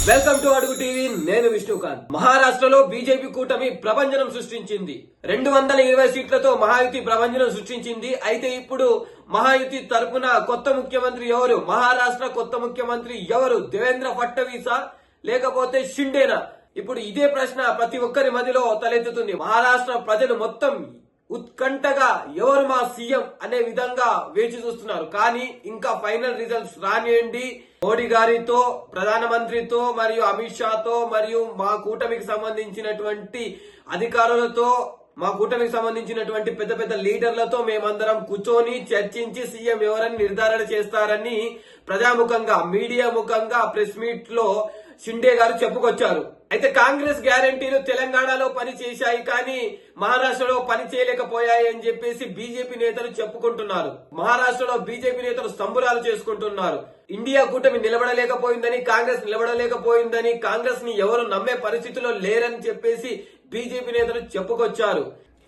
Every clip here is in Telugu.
వెల్కమ్ టు అడుగు టీవీ. నేను విష్ణుకాంత్. మహారాష్ట్రలో బీజేపీ కూటమి ప్రభంజనం సృష్టించింది. 220 సీట్లతో మహాయుతి ప్రభంజనం సృష్టించింది. అయితే ఇప్పుడు మహాయుతి తరపున కొత్త ముఖ్యమంత్రి ఎవరు? మహారాష్ట్ర కొత్త ముఖ్యమంత్రి ఎవరు? దేవేంద్ర ఫడ్నవీసా లేకపోతే షిండేనా? ఇప్పుడు ఇదే ప్రశ్న ప్రతి ఒక్కరి మధ్యలో తలెత్తుతుంది. మహారాష్ట్ర ప్రజలు మొత్తం ఉత్కంఠగా ఎవరు మా సీఎం అనే విధంగా వేచి చూస్తున్నారు. కానీ ఇంకా ఫైనల్ రిజల్ట్స్ రానియండి. మోడీ గారితో, ప్రధానమంత్రితో మరియు అమిత్ షాతో మరియు మా కూటమికి సంబంధించినటువంటి అధికారులతో, మా కూటమికి సంబంధించినటువంటి పెద్ద పెద్ద లీడర్లతో మేమందరం కూర్చొని చర్చించి సీఎం ఎవరని నిర్ధారణ చేస్తారని ప్రజాముఖంగా, మీడియా ముఖంగా ప్రెస్ మీట్ లో షిండే గారు చెప్పుకొచ్చారు. అయితే కాంగ్రెస్ గ్యారంటీలు తెలంగాణలో పని చేశాయి కానీ మహారాష్ట్రలో పని చేయలేకపోయాయి అని చెప్పేసి బీజేపీ నేతలు చెప్పుకుంటున్నారు. మహారాష్ట్రలో బీజేపీ నేతలు సంబురాలు చేసుకుంటున్నారు. ఇండియా కూటమి నిలబడలేకపోయిందని, కాంగ్రెస్ నిలబడలేకపోయిందని, కాంగ్రెస్ ని ఎవరు నమ్మే పరిస్థితిలో లేరని చెప్పేసి బీజేపీ నేతలు చెప్పుకొచ్చారు.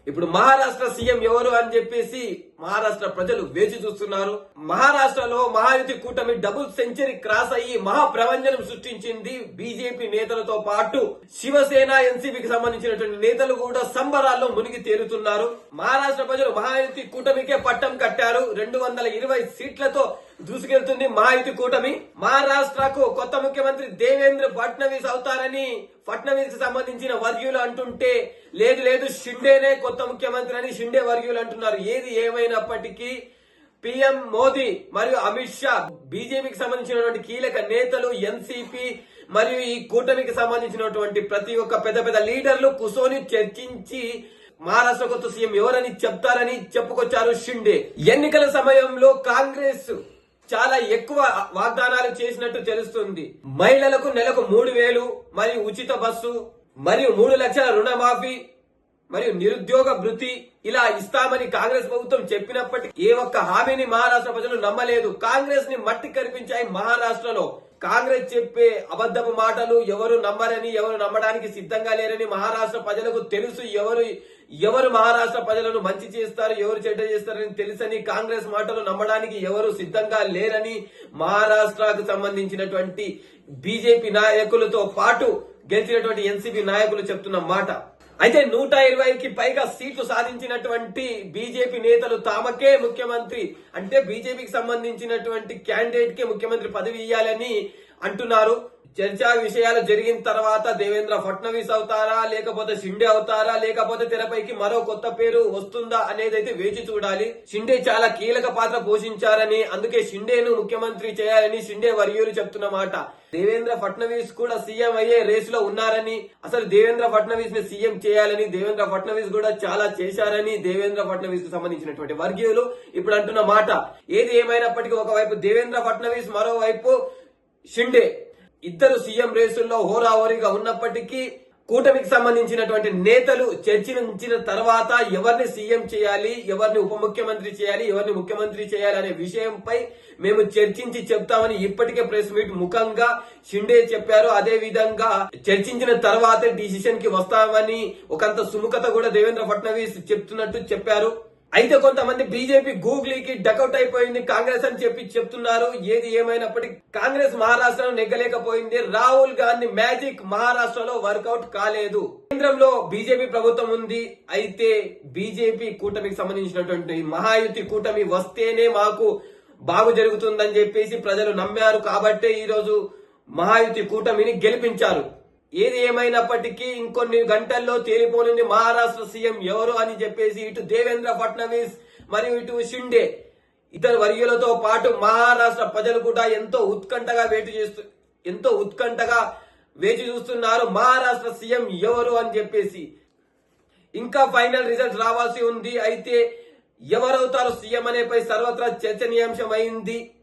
ఇప్పుడు మహారాష్ట్ర సీఎం ఎవరు అని చెప్పేసి మహారాష్ట్ర ప్రజలు వేచి చూస్తున్నారు. మహారాష్ట్రలో మహాయుతి కూటమి డబుల్ సెంచరీ క్రాస్ అయ్యి మహాప్రవంజనం సృష్టించింది. బీజేపీ నేతలతో పాటు శివసేన, ఎన్సీపీకి సంబంధించినటువంటి నేతలు కూడా సంబరాల్లో మునిగి తేలుతున్నారు. మహారాష్ట్ర ప్రజలు మహాయుతి కూటమికే పట్టం కట్టారు. 220 సీట్లతో దూసుకెళ్తుంది మహాయుతి కూటమి. మహారాష్ట్రకు కొత్త ముఖ్యమంత్రి దేవేంద్ర ఫడ్నవీస్ అవుతారని ఫడ్నవీస్ కి సంబంధించిన వర్గీయులు అంటుంటే, లేదు లేదు షిండేనే కొత్త ముఖ్యమంత్రి అని షిండే వర్గీయులు అంటున్నారు. ఏది ఏమైనప్పటికీ పీఎం మోదీ మరియు అమిత్ షా, బీజేపీకి సంబంధించినటువంటి కీలక నేతలు, ఎన్సీపీ మరియు ఈ కూటమికి సంబంధించినటువంటి ప్రతి ఒక్క పెద్ద పెద్ద లీడర్లు కూర్చొని చర్చించి మహారాష్ట్ర కొత్త సీఎం ఎవరని చెప్తారని చెప్పుకొచ్చారు షిండే. ఎన్నికల సమయంలో కాంగ్రెస్ చాలా ఎక్కువ వాగ్దానాలు చేసినట్టు తెలుస్తుంది. మహిళలకు నెలకు 3,000 మరియు ఉచిత బస్సు మరియు 3 లక్షల రుణమాఫీ మరియు నిరుద్యోగ భృతి ఇలా ఇస్తామని కాంగ్రెస్ ప్రభుత్వం చెప్పినప్పటికీ ఏ ఒక్క హామీని మహారాష్ట్ర ప్రజలు నమ్మలేదు. కాంగ్రెస్ ని మట్టి కరిపించాయి మహారాష్ట్రలో. కాంగ్రెస్ చెప్పే అబద్ధపు మాటలు ఎవరు నమ్మరని, ఎవరు నమ్మడానికి సిద్ధంగా లేరని మహారాష్ట్ర ప్రజలకు తెలుసు. ఎవరు మహారాష్ట్ర ప్రజలను మంచి చేస్తారు, ఎవరు చెడ్డ చేస్తారని తెలుసని, కాంగ్రెస్ మాటలు నమ్మడానికి ఎవరు సిద్ధంగా లేరని మహారాష్ట్రకు సంబంధించినటువంటి బీజేపీ నాయకులతో పాటు గెలిచినటువంటి ఎన్సీపీ నాయకులు చెప్తున్న మాట. అయితే 120కి పైగా సీట్లు సాధించినటువంటి బీజేపీ నేతలు తామకే ముఖ్యమంత్రి, అంటే బీజేపీకి సంబంధించినటువంటి క్యాండిడేట్ కే ముఖ్యమంత్రి పదవి ఇవ్వాలని అంటున్నారు. చర్చా విషయాలు జరిగిన తర్వాత దేవేంద్ర ఫడ్నవీస్ అవుతారా, లేకపోతే షిండే అవుతారా, లేకపోతే తెరపైకి మరో కొత్త పేరు వస్తుందా అనేది అయితే వేచి చూడాలి. షిండే చాలా కీలక పాత్ర పోషించారని, అందుకే షిండేను ముఖ్యమంత్రి చేయాలని షిండే వర్గీయులు చెప్తున్న మాట. దేవేంద్ర ఫడ్నవీస్ కూడా సీఎం అయ్యే రేసులో ఉన్నారని, అసలు దేవేంద్ర ఫడ్నవీస్ ని సీఎం చేయాలని దేవేంద్ర ఫడ్నవీస్ కూడా చాలా చేశారని దేవేంద్ర ఫడ్నవీస్ కు సంబంధించినటువంటి వర్గీయులు ఇప్పుడు అంటున్న మాట. ఏది ఏమైనప్పటికీ ఒకవైపు దేవేంద్ర ఫడ్నవీస్, మరోవైపు షిండే, ఇద్దరు సీఎం రేసుల్లో హోరాహోరీగా ఉన్నప్పటికీ కూటమికి సంబంధించినటువంటి నేతలు చర్చించిన తర్వాత ఎవరిని సీఎం చేయాలి, ఎవరిని ఉప ముఖ్యమంత్రి చేయాలి, ఎవరిని ముఖ్యమంత్రి చేయాలి అనే విషయంపై మేము చర్చించి చెప్తామని ఇప్పటికే ప్రెస్ మీట్ ముఖంగా షిండే చెప్పారు. అదే విధంగా చర్చించిన తర్వాతే డిసిషన్ కి వస్తామని ఒకంత సుముఖత కూడా దేవేంద్ర ఫడ్నవీస్ చెప్తున్నట్టు చెప్పారు. అయితే కొంతమంది బీజేపీ గూగ్లీకి డకౌట్ అయిపోయింది కాంగ్రెస్ అని చెప్తున్నారు. ఏది ఏమైనప్పటికీ కాంగ్రెస్ మహారాష్ట్రలో నెగ్గలేకపోయింది. రాహుల్ గాంధీ మ్యాజిక్ మహారాష్ట్రలో వర్కౌట్ కాలేదు. కేంద్రంలో బీజేపీ ప్రభుత్వం ఉంది. అయితే బీజేపీ కూటమికి సంబంధించినటువంటి మహాయుతి కూటమి వస్తేనే మాకు బాగు జరుగుతుందని చెప్పేసి ప్రజలు నమ్మారు. కాబట్టే ఈ రోజు మహాయుతి కూటమిని గెలిపించారు. ఏది ఏమైనప్పటికీ ఇంకొన్ని గంటల్లో తేలిపోనుంది మహారాష్ట్ర సీఎం ఎవరు అని చెప్పేసి. ఇటు దేవేంద్ర ఫడ్నవీస్ మరియు ఇటు షిండే, ఇతర వర్గీయులతో పాటు మహారాష్ట్ర ప్రజలు కూడా ఎంతో ఉత్కంఠగా వేచి చూస్తున్నారు మహారాష్ట్ర సీఎం ఎవరు అని చెప్పేసి. ఇంకా ఫైనల్ రిజల్ట్స్ రావాల్సి ఉంది. అయితే ఎవరవుతారు సీఎం అనేపై సర్వత్రా చర్చనీయాంశం అయింది.